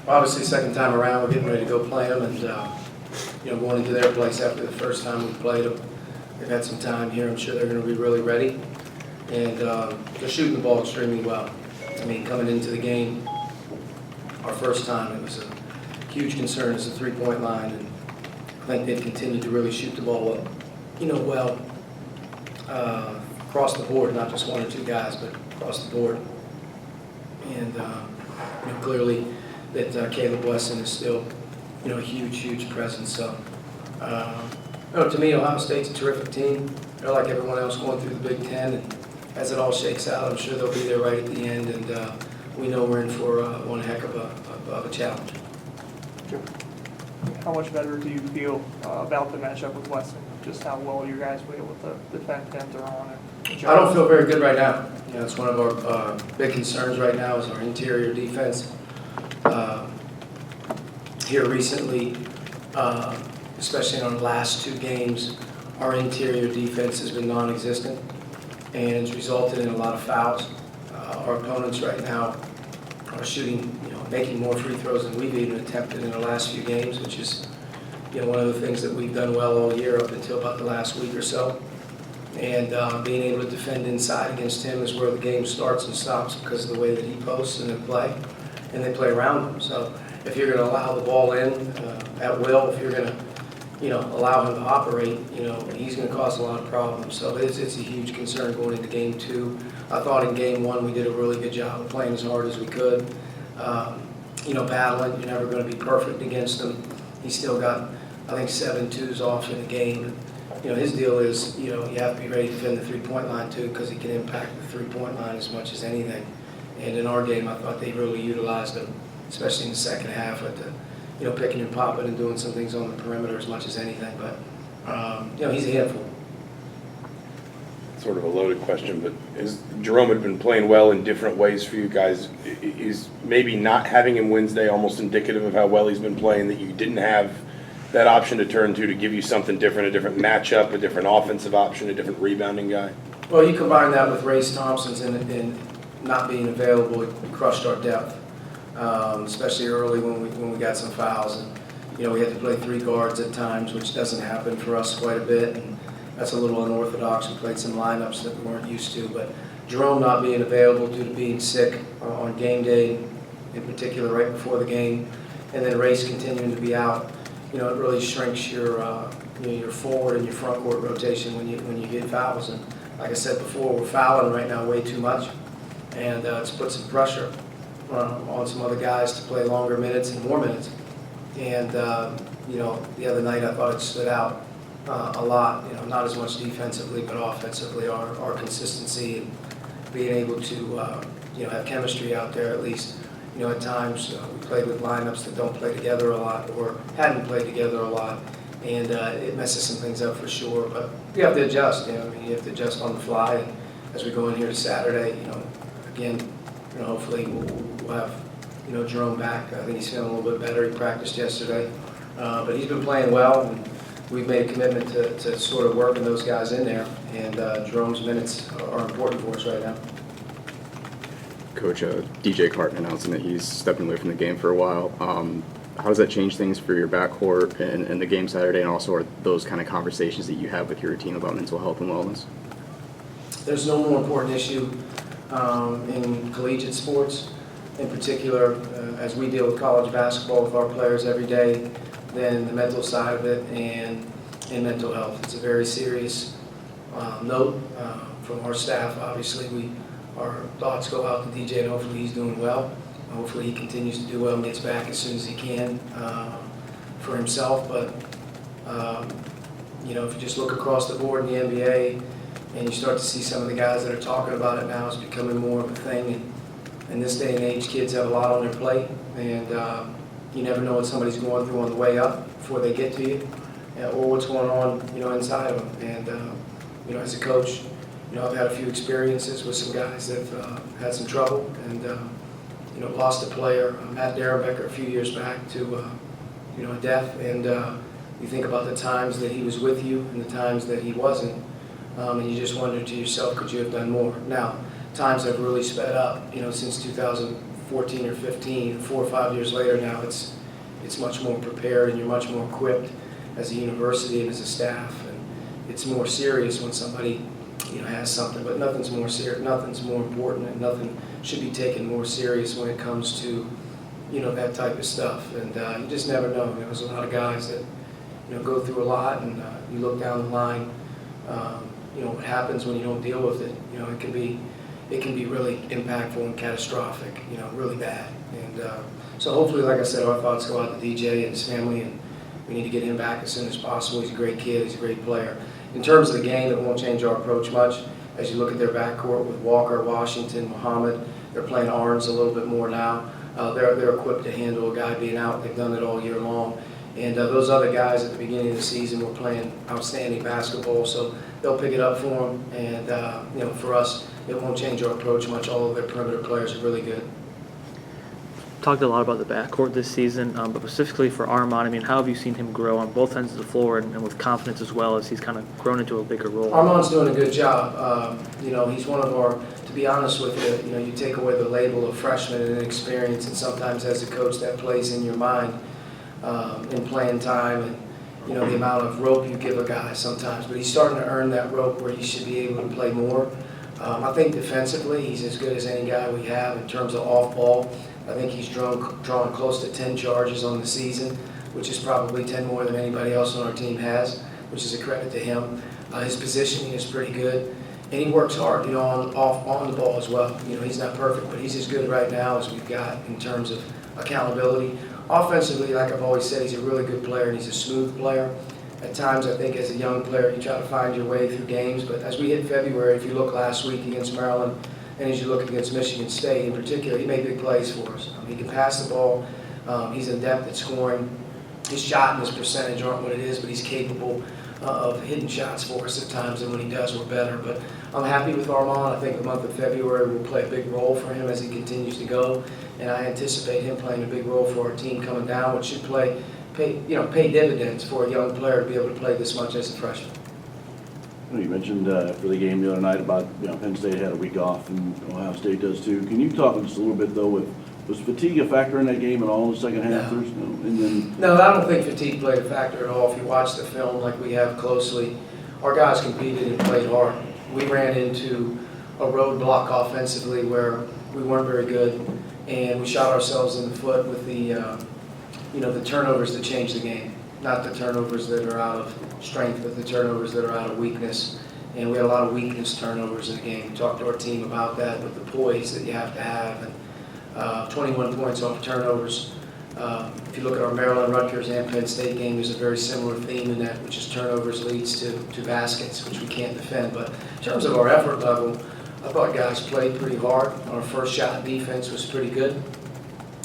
Obviously, second time around, we're getting ready to go play them, and going into their place after the first time we played them. They've had some time here. I'm sure they're going to be really ready, and they're shooting the ball extremely well. I mean, coming into the game, our first time, it was a huge concern as a three-point line, and I think they've continued to really shoot the ball well, across the board, not just one or two guys, but across the board. And clearly that Caleb Wesson is still, a huge presence. So, to me, Ohio State's a terrific team. They're like everyone else going through the Big Ten, and as it all shakes out, I'm sure they'll be there right at the end, and we know we're in for one heck of a challenge. Sure. How much better do you feel about the matchup with Wesson? Just how well you guys were able to defend him, Jerome? I don't feel very good right now. It's one of our big concerns right now is our interior defense. Here recently, especially in our last two games, our interior defense has been non-existent, and it's resulted in a lot of fouls. Our opponents right now are shooting, making more free throws than we've even attempted in the last few games, which is, one of the things that we've done well all year up until about the last week or so. And being able to defend inside against him is where the game starts and stops because of the way that he posts and they play around him. So if you're going to allow the ball in at will, if you're going to, allow him to operate, he's going to cause a lot of problems. So it's a huge concern going into game two. I thought in game one we did a really good job of playing as hard as we could. Battling. You're never going to be perfect against him. He's still got, I think, 7 twos off in the game. His deal is, you have to be ready to defend the three-point line too, because he can impact the three-point line as much as anything. And in our game, I thought they really utilized him, especially in the second half, with the, picking and popping and doing some things on the perimeter as much as anything. But, he's a handful. Sort of a loaded question, but Jerome had been playing well in different ways for you guys. Is maybe not having him Wednesday almost indicative of how well he's been playing, that you didn't have that option to turn to give you something different, a different matchup, a different offensive option, a different rebounding guy? Well, you combine that with Race Thompson's and not being available, it crushed our depth, especially early when we got some fouls. And, we had to play 3 guards at times, which doesn't happen for us quite a bit. And that's a little unorthodox. We played some lineups that we weren't used to. But Jerome not being available due to being sick on game day, in particular right before the game, and then Race continuing to be out, it really shrinks your your forward and your front court rotation when you get fouls. And like I said before, we're fouling right now way too much, and it's put some pressure on some other guys to play longer minutes and more minutes. And the other night I thought it stood out a lot. Not as much defensively, but offensively, our consistency and being able to have chemistry out there at least. At times we played with lineups that don't play together a lot or hadn't played together a lot, and it messes some things up for sure. But you have to adjust. You have to adjust on the fly. And as we go in here to Saturday, again, hopefully we'll have Jerome back. I think he's feeling a little bit better. He practiced yesterday, but he's been playing well, and we've made a commitment to sort of working those guys in there. And Jerome's minutes are important for us right now. Coach, DJ Carton announcing that he's stepping away from the game for a while. How does that change things for your backcourt and the game Saturday, and also are those kind of conversations that you have with your team about mental health and wellness? There's no more important issue in collegiate sports, in particular, as we deal with college basketball with our players every day, than the mental side of it and mental health. It's a very serious note from our staff. Obviously, our thoughts go out to DJ, and hopefully he's doing well. Hopefully he continues to do well and gets back as soon as he can for himself. But, if you just look across the board in the NBA and you start to see some of the guys that are talking about it now, it's becoming more of a thing. And in this day and age, kids have a lot on their plate, and you never know what somebody's going through on the way up before they get to you, or what's going on, inside of them. And, as a coach, I've had a few experiences with some guys that have had some trouble, and lost a player, Matt Becker, a few years back to a death. And you think about the times that he was with you and the times that he wasn't, and you just wonder to yourself, could you have done more? Now, times have really sped up, since 2015 14 or 15, 4 or 5 years later now, it's much more prepared and you're much more equipped as a university and as a staff. And it's more serious when somebody, has something, but nothing's more serious, nothing's more important, and nothing should be taken more serious when it comes to, that type of stuff. And you just never know. There's a lot of guys that, go through a lot, and you look down the line, what happens when you don't deal with it. It can be really impactful and catastrophic, really bad. And so hopefully, like I said, our thoughts go out to DJ and his family, and we need to get him back as soon as possible. He's a great kid. He's a great player. In terms of the game, it won't change our approach much. As you look at their backcourt with Walker, Washington, Muhammad, they're playing Arns a little bit more now. They're equipped to handle a guy being out. They've done it all year long. And those other guys at the beginning of the season were playing outstanding basketball, so they'll pick it up for them. And, for us, it won't change our approach much. All of their perimeter players are really good. Talked a lot about the backcourt this season, but specifically for Armand, how have you seen him grow on both ends of the floor and with confidence as well as he's kind of grown into a bigger role? Armand's doing a good job. He's one of our, to be honest with you, you take away the label of freshman and inexperience, and sometimes as a coach that plays in your mind in playing time and, the amount of rope you give a guy sometimes. But he's starting to earn that rope where he should be able to play more. I think defensively, he's as good as any guy we have in terms of off ball. I think he's drawn close to 10 charges on the season, which is probably 10 more than anybody else on our team has, which is a credit to him. His positioning is pretty good, and he works hard, on the ball as well. He's not perfect, but he's as good right now as we've got in terms of accountability. Offensively, like I've always said, he's a really good player, and he's a smooth player. At times, I think as a young player, you try to find your way through games, but as we hit February, if you look last week against Maryland, and as you look against Michigan State in particular, he made big plays for us. He can pass the ball. He's adept at scoring. His shot and his percentage aren't what it is, but he's capable of hitting shots for us at times, and when he does, we're better. But I'm happy with Armand. I think the month of February will play a big role for him as he continues to go, and I anticipate him playing a big role for our team coming down, which should pay dividends for a young player to be able to play this much as a freshman. You mentioned after the game the other night about Penn State had a week off and Ohio State does too. Can you talk just a little bit though was fatigue a factor in that game at all in the second half? No, I don't think fatigue played a factor at all. If you watch the film like we have closely, our guys competed and played hard. We ran into a roadblock offensively where we weren't very good, and we shot ourselves in the foot with the turnovers that changed the game. Not the turnovers that are out of strength, but the turnovers that are out of weakness. And we had a lot of weakness turnovers in the game. We talked to our team about that with the poise that you have to have. And 21 points off turnovers. If you look at our Maryland, Rutgers, and Penn State game, there's a very similar theme in that, which is turnovers leads to baskets, which we can't defend. But in terms of our effort level, I thought guys played pretty hard. Our first shot defense was pretty good.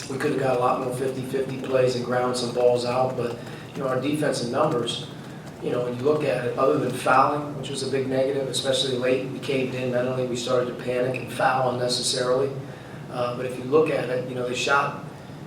We could have got a lot more 50-50 plays and ground some balls out, but our defensive numbers, when you look at it, other than fouling, which was a big negative, especially late, we caved in mentally, we started to panic and foul unnecessarily. But if you look at it, they shot,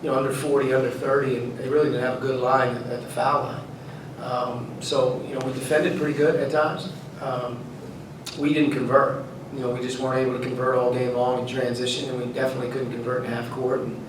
under 40, under 30, and they really didn't have a good line at the foul line. So, we defended pretty good at times. We didn't convert. We just weren't able to convert all game long in transition, and we definitely couldn't convert in half court. And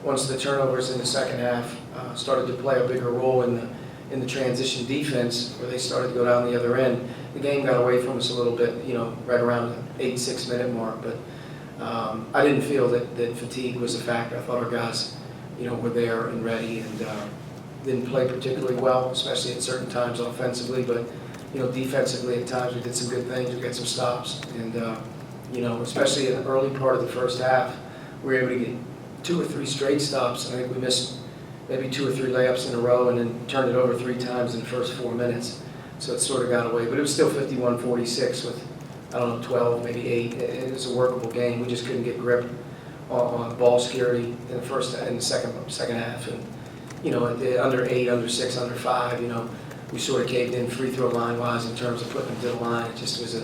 once the turnovers in the second half started to play a bigger role in the transition defense, where they started to go down the other end, the game got away from us a little bit, right around the 8-6 minute mark. But I didn't feel that fatigue was a factor. I thought our guys, were there and ready, and didn't play particularly well, especially at certain times offensively. But defensively at times we did some good things. We got some stops, and especially in the early part of the first half, we were able to get 2 or 3 straight stops. I think we missed maybe 2 or 3 layups in a row and then turned it over 3 times in the first 4 minutes. So it sort of got away. But it was still 51-46 with, 12, maybe 8. It was a workable game. We just couldn't get grip on ball security in the second half. And, at the under 8, under 6, under 5, we sort of caved in free throw line-wise in terms of putting them to the line. It just was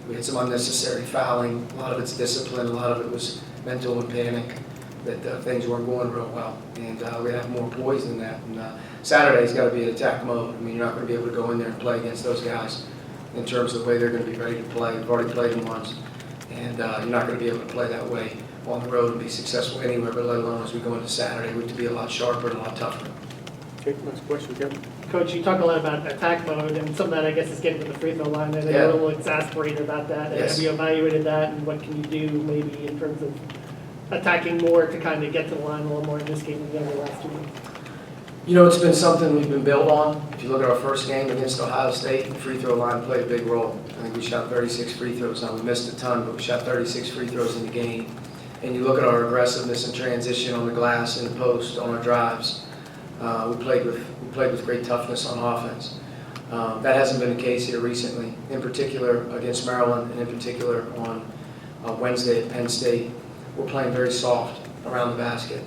we had some unnecessary fouling. A lot of it's discipline. A lot of it was mental and panic. That things weren't going real well, and we have more poise than that. And Saturday's got to be in attack mode. You're not going to be able to go in there and play against those guys in terms of the way they're going to be ready to play. We've already played them once, and you're not going to be able to play that way on the road and be successful anywhere, but let alone as we go into Saturday, we have to be a lot sharper and a lot tougher. Okay, next question, Kevin. Coach, you talk a lot about attack mode, and some of that, I guess, is getting to the free throw line. I think Yeah. you're a little exasperated about that. Yes. Have you evaluated that, and what can you do maybe in terms of attacking more to kind of get to the line a little more in this game than the last 2 weeks? You know, it's been something we've been built on. If you look at our first game against Ohio State, the free throw line played a big role. I think we shot 36 free throws. Now, we missed a ton, but we shot 36 free throws in the game. And you look at our aggressiveness and transition on the glass and the post on our drives. We played with great toughness on offense. That hasn't been the case here recently, in particular against Maryland and in particular on Wednesday at Penn State. We're playing very soft around the basket,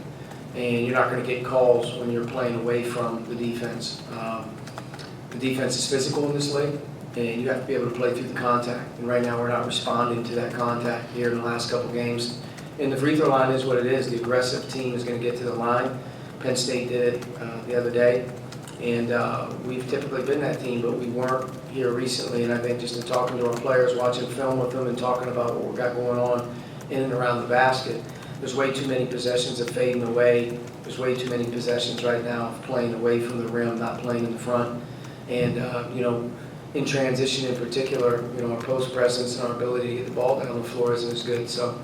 and you're not going to get calls when you're playing away from the defense. The defense is physical in this league, and you have to be able to play through the contact. And right now we're not responding to that contact here in the last couple games. And the free throw line is what it is. The aggressive team is going to get to the line. Penn State did it the other day, and we've typically been that team, but we weren't here recently. And I think just in talking to our players, watching film with them, and talking about what we've got going on in and around the basket, there's way too many possessions of fading away. There's way too many possessions right now of playing away from the rim, not playing in the front. And you know, in transition in particular, you know, our post presence and our ability to get the ball down the floor isn't as good. So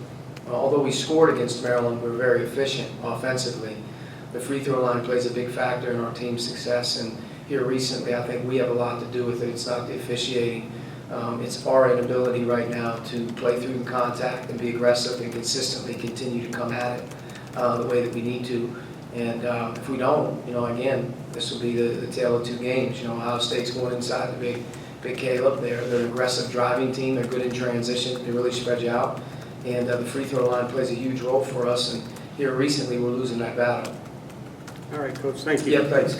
although we scored against Maryland, we were very efficient offensively. The free throw line plays a big factor in our team's success, and here recently I think we have a lot to do with it. It's not the officiating. It's our inability right now to play through the contact and be aggressive and consistently continue to come at it the way that we need to. And if we don't, you know, again, this will be the tale of two games. You know, Ohio State's going inside the big Caleb there. They're an aggressive driving team. They're good in transition. They really spread you out. And the free throw line plays a huge role for us. And here recently we're losing that battle. All right, Coach, thank you. Yeah, thanks.